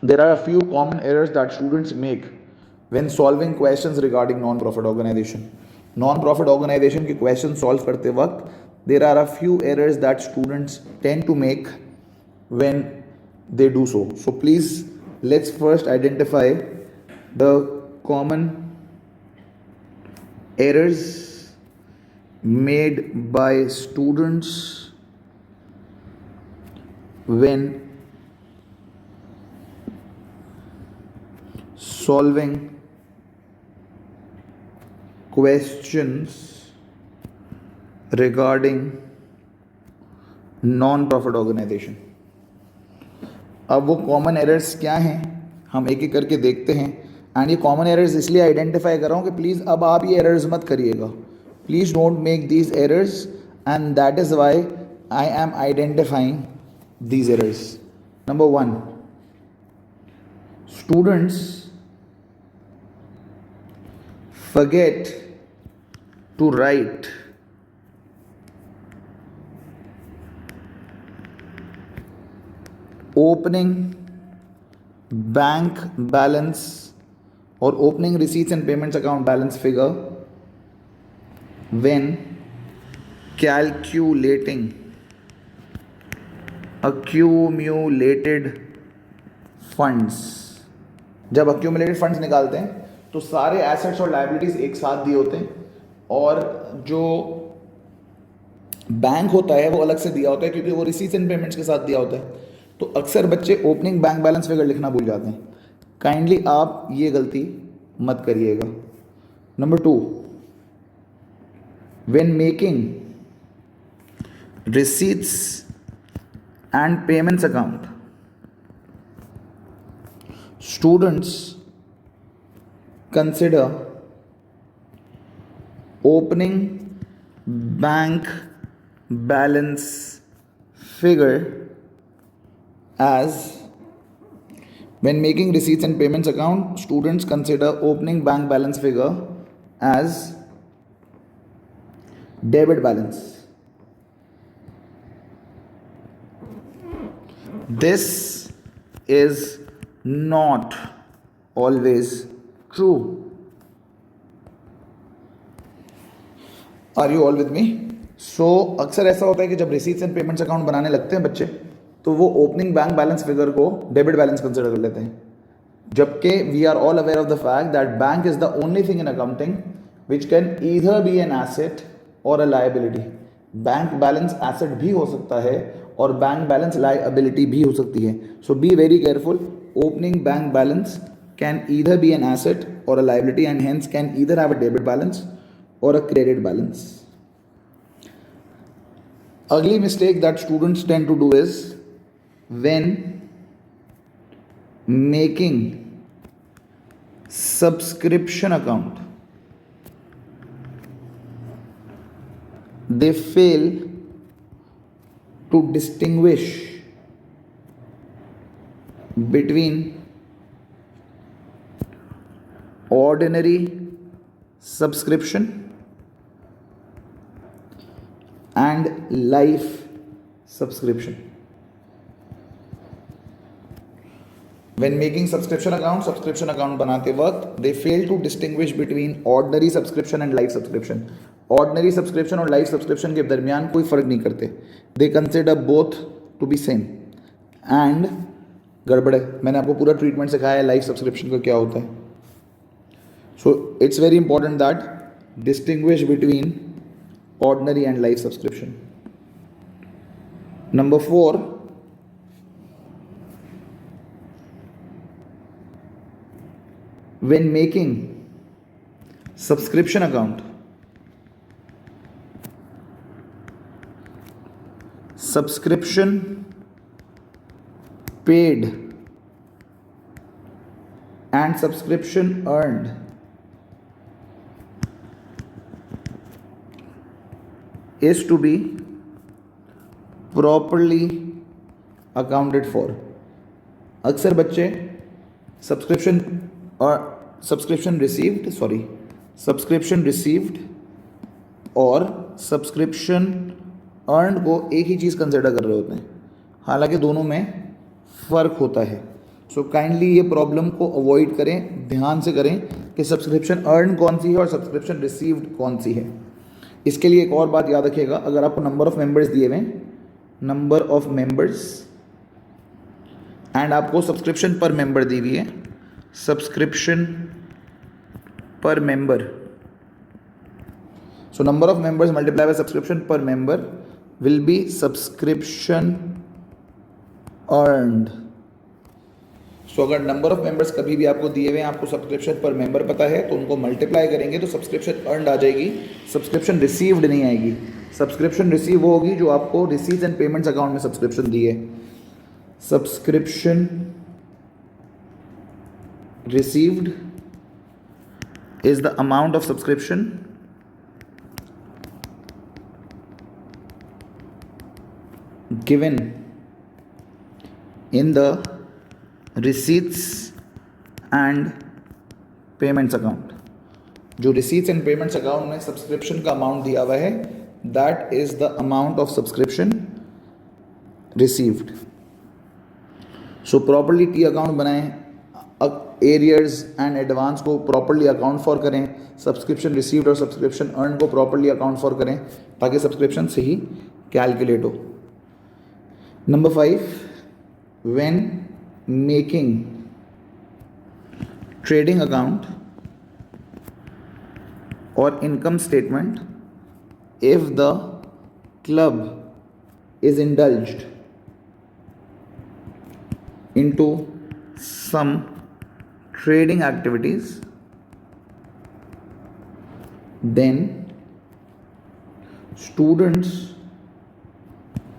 There are a few common errors that students make when solving questions regarding non-profit organization. Non-profit organization के question solve करते वक्त there are a few errors that students tend to make when they do so. So please let's first identify the common errors made by students when solving questions regarding non profit organisation. अब वो common errors क्या हैं हम एक एक करके देखते हैं. एंड ये कॉमन एरर्स इसलिए आइडेंटिफाई कर रहा हूँ कि प्लीज़ अब आप ये एरर्स मत करिएगा. Please don't make these errors and that is why I am identifying these errors. Number 1, students forget to write opening bank balance or opening receipts and payments account balance figure when calculating accumulated funds. जब accumulated funds निकालते हैं तो सारे assets और liabilities एक साथ दिए होते हैं और जो बैंक होता है वो अलग से दिया होता है क्योंकि वो receipts and payments के साथ दिया होता है. तो अक्सर बच्चे opening bank balance figure लिखना भूल जाते हैं. काइंडली आप ये गलती मत करिएगा. Number 2, when making receipts and payments account, students consider opening bank balance figure as when making receipts and payments account, students consider opening bank balance figure as debit balance. This is not always true. Are you all with me? So अक्सर ऐसा होता है कि जब receipts and payments account बनाने लगते हैं बच्चे तो वो ओपनिंग बैंक बैलेंस फिगर को डेबिट बैलेंस कंसिडर कर लेते हैं, जबकि we are all aware of the fact that bank is the only thing in accounting which can either be an asset or a liability. Bank balance asset भी हो सकता है और बैंक बैलेंस लायबिलिटी भी हो सकती है. So be very careful. Opening bank balance can either be an asset or a liability and hence can either have a debit balance or a credit balance. Ugly mistake that students tend to do is when making subscription account, they fail to distinguish between ordinary subscription and life subscription. When making subscription account बनाते वक्त they fail to distinguish between ordinary subscription and life subscription. Ordinary subscription और life subscription के दरमियान कोई फ़र्क नहीं करते. They consider both to be same. And गड़बड़ है. मैंने आपको पूरा ट्रीटमेंट सिखाया है लाइफ सब्सक्रिप्शन का क्या होता है. So it's very important that distinguish between ordinary and life subscription. Number 4, when making subscription account, subscription paid and subscription earned is to be properly accounted for. अक्सर बच्चे सब्सक्रिप्शन रिसीव्ड और subscription earned को एक ही चीज़ consider कर रहे होते हैं, हालांकि दोनों में फ़र्क होता है. सो काइंडली ये प्रॉब्लम को अवॉइड करें, ध्यान से करें कि सब्सक्रिप्शन अर्न कौन सी है और सब्सक्रिप्शन रिसीव्ड कौन सी है। इसके लिए एक और बात याद रखिएगा, अगर आपको नंबर ऑफ मेंबर्स दिए हुए हैं, नंबर ऑफ मेंबर्स एंड आपको सब्सक्रिप्शन पर मेंबर दी हुई है, subscription per member, so number of members multiply by subscription per member will be subscription earned. So अगर नंबर ऑफ मेंबर्स कभी भी आपको दिए हुए हैं, आपको सब्सक्रिप्शन पर मेंबर पता है, तो उनको मल्टीप्लाई करेंगे तो सब्सक्रिप्शन अर्नड आ जाएगी, सब्सक्रिप्शन रिसीव्ड नहीं आएगी। सब्सक्रिप्शन रिसीव वो होगी जो आपको रिसीव्स एंड पेमेंट्स अकाउंट में सब्सक्रिप्शन दी है। Subscription received is the amount of subscription given in the receipts and payments account। जो receipts and payments account में सब्सक्रिप्शन का अमाउंट दिया हुआ है, that is the amount of subscription received। So properly T account बनाएं, arrears and advance को properly account for करें, subscription received और सब्सक्रिप्शन अर्न को प्रॉपरली अकाउंट फॉर करें ताकि सब्सक्रिप्शन सही कैलकुलेट हो। Number 5, when making trading account or income statement, if the club is indulged into some trading activities, then students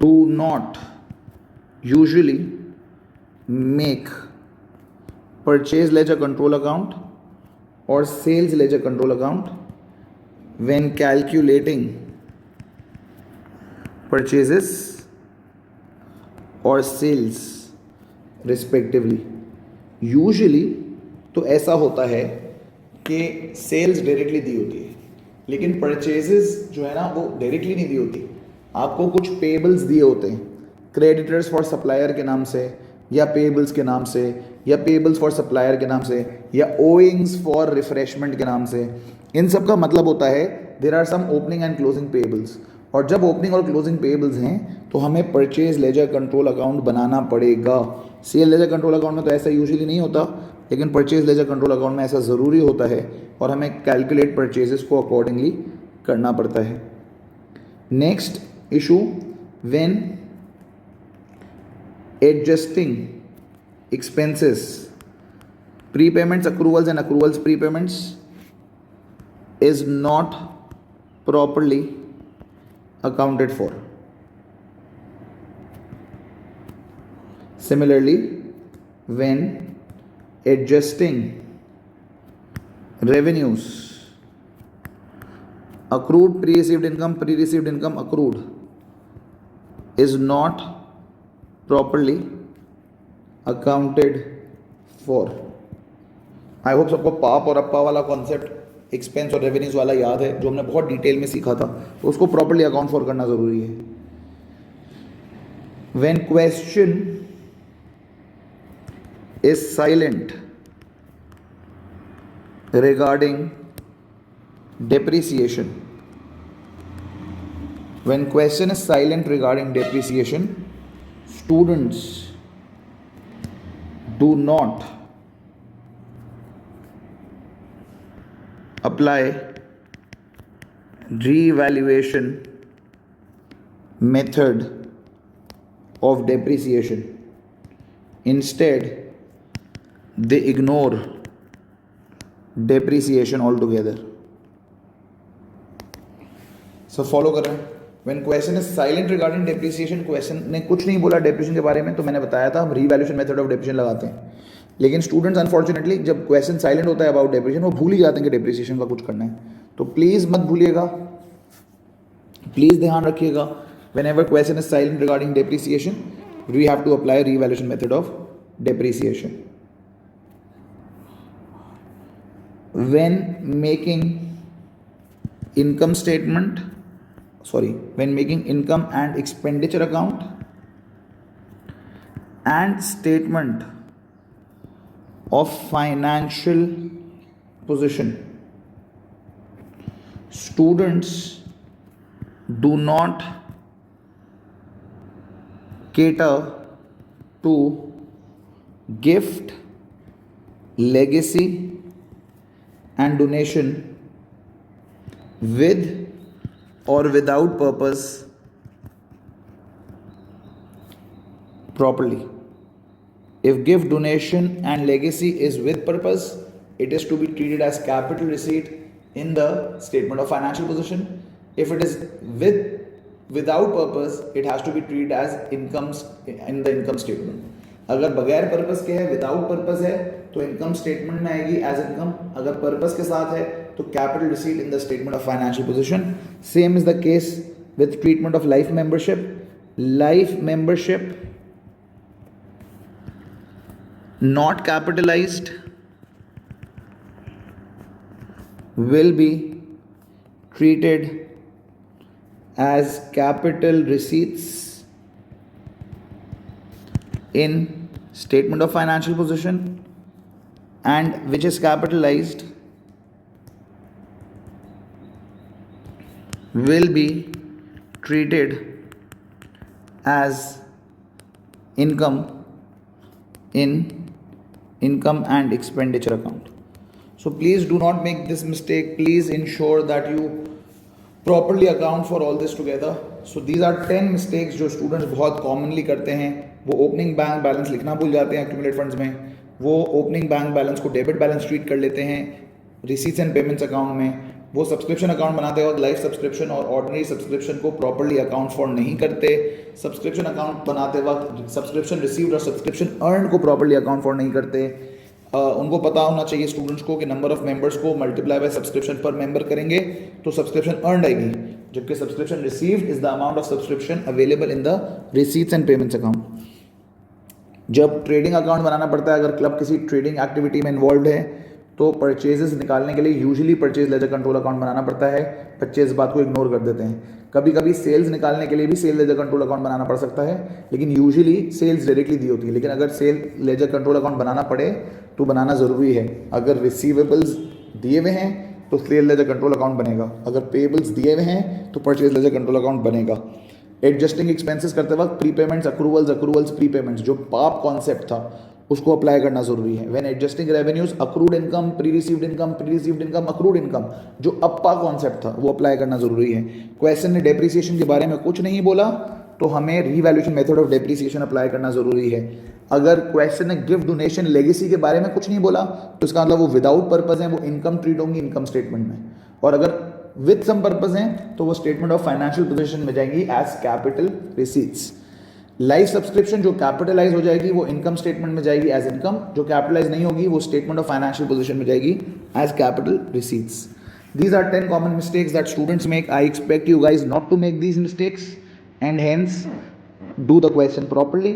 do not usually make purchase ledger control account or sales ledger control account when calculating purchases or sales respectively. Usually तो ऐसा होता है कि sales directly दी होती है, लेकिन purchases जो है ना वो डायरेक्टली नहीं दी होती, आपको कुछ पेबल्स दिए होते हैं, क्रेडिटर्स फॉर सप्लायर के नाम से या पेबल्स के नाम से या पेबल्स फॉर सप्लायर के नाम से या ओइंग्स फॉर रिफ्रेशमेंट के नाम से। इन सब का मतलब होता है there are some opening and closing payables, और जब ओपनिंग और क्लोजिंग पेबल्स हैं तो हमें परचेज लेजर कंट्रोल अकाउंट बनाना पड़ेगा। सेल लेजर कंट्रोल अकाउंट में तो ऐसा यूजुअली नहीं होता, लेकिन परचेज लेजर कंट्रोल अकाउंट में ऐसा ज़रूरी होता है और हमें कैलकुलेट परचेजेस को अकॉर्डिंगली करना पड़ता है। Next issue, when adjusting expenses, prepayments accruals and accruals prepayments is not properly accounted for। Similarly, when adjusting revenues, accrued pre-received income accrued is not properly accounted for। I hope सबको पाप और अप्पा वाला concept expense और revenues वाला याद है, जो हमने बहुत डिटेल में सीखा था, तो उसको प्रॉपरली अकाउंट फॉर करना ज़रूरी है। When question is silent regarding depreciation, when question is silent regarding depreciation, students do not apply revaluation method of depreciation. Instead, they ignore depreciation altogether। सब फॉलो कर रहे हैं। When question is silent regarding depreciation, question ने कुछ नहीं बोला depreciation के बारे में, तो मैंने बताया था हम रीवैल्यूएशन मेथड ऑफ डेप्रिसिएशन लगाते हैं। लेकिन स्टूडेंट्स अनफॉर्चुनेटली जब क्वेश्चन साइलेंट होता है अबाउट डेप्रिसिएशन, वो भूल ही जाते हैं कि डेप्रिसिएशन का कुछ करना है। तो प्लीज़ मत भूलिएगा, प्लीज़ ध्यान रखिएगा, whenever question is silent regarding depreciation we have to apply revaluation method of depreciation. When making income statement, when making income and expenditure account and statement of financial position. Students do not cater to gift, legacy, and donation with or without purpose properly. If gift, donation, and legacy is with purpose, it is to be treated as capital receipt in the statement of financial position. If it is without purpose, it has to be treated as incomes in the income statement. अगर बगैर purpose के है, without purpose है, तो income statement में आएगी as income. अगर purpose के साथ है तो capital receipt in the statement of financial position. Same is the case with treatment of life membership. Life membership not capitalized will be treated as capital receipts in statement of financial position, and which is capitalized will be treated as income in income and expenditure account. So please do not make this mistake. Please ensure that you properly account for all this together. So these are 10 mistakes जो students बहुत commonly करते हैं. वो opening bank balance लिखना भूल जाते हैं accumulate funds में. वो opening bank balance को debit balance treat कर लेते हैं receipts and payments account में. वो सब्सक्रिप्शन अकाउंट बनाते वक्त लाइफ सब्सक्रिप्शन और ऑर्डिनरी सब्सक्रिप्शन को प्रॉपर्ली अकाउंट फॉर नहीं करते. सब्सक्रिप्शन अकाउंट बनाते वक्त सब्सक्रिप्शन रिसीव्ड और सब्सक्रिप्शन अर्न को प्रॉपर्ली अकाउंट फॉर नहीं करते. उनको पता होना चाहिए स्टूडेंट्स को कि नंबर ऑफ मेंबर्स को multiply by subscription per member करेंगे तो सब्सक्रिप्शन अर्न आएगी, जबकि subscription received is the amount of subscription available in the receipts and payments account. जब ट्रेडिंग अकाउंट बनाना पड़ता है, अगर क्लब किसी ट्रेडिंग एक्टिविटी में इन्वॉल्व है तो परचेजेस निकालने के लिए usually purchase ledger control account बनाना पड़ता है. बच्चे इस बात को इग्नोर कर देते हैं. कभी कभी सेल्स निकालने के लिए भी सेल लेजर कंट्रोल अकाउंट बनाना पड़ सकता है, लेकिन यूजुअली सेल्स डायरेक्टली दी होती है. लेकिन अगर सेल लेजर कंट्रोल अकाउंट बनाना पड़े तो बनाना ज़रूरी है. अगर रिसीवेबल्स दिए हुए हैं तो सेल लेजर कंट्रोल अकाउंट बनेगा. अगर पेबल्स दिए हुए हैं तो परचेज लेजर कंट्रोल अकाउंट बनेगा. एडजस्टिंग एक्सपेंसेस करते वक्त प्रीपेमेंट्स, अक्रूवल्स, प्रीपेमेंट्स, जो पाप कॉन्सेप्ट था उसको अप्लाई करना जरूरी है. When adjusting revenues, accrued income, pre received income, accrued income, जो अप्पा कॉन्सेप्ट था वो अप्लाई करना जरूरी है. क्वेश्चन ने डेप्रिसिएशन के बारे में कुछ नहीं बोला तो हमें revaluation method of depreciation apply करना जरूरी है. अगर क्वेश्चन ने गिफ्ट, डोनेशन, लेगेसी के बारे में कुछ नहीं बोला तो इसका मतलब वो विदाउट पर्पज है, वो इनकम ट्रीट होंगी इनकम स्टेटमेंट में. और अगर विद सम पर्पज हैं तो वो स्टेटमेंट ऑफ फाइनेंशियल पोजीशन में जाएंगी as capital receipts. Life subscription जो कैपिटलाइज हो जाएगी वो इनकम स्टेटमेंट में जाएगी एज इनकम. जो कैपिटलाइज नहीं होगी वो स्टेटमेंट ऑफ फाइनेंशियल पोजीशन में जाएगी as capital receipts. These are 10 common mistakes that students make. I expect you guys not to make these mistakes and hence do the question properly.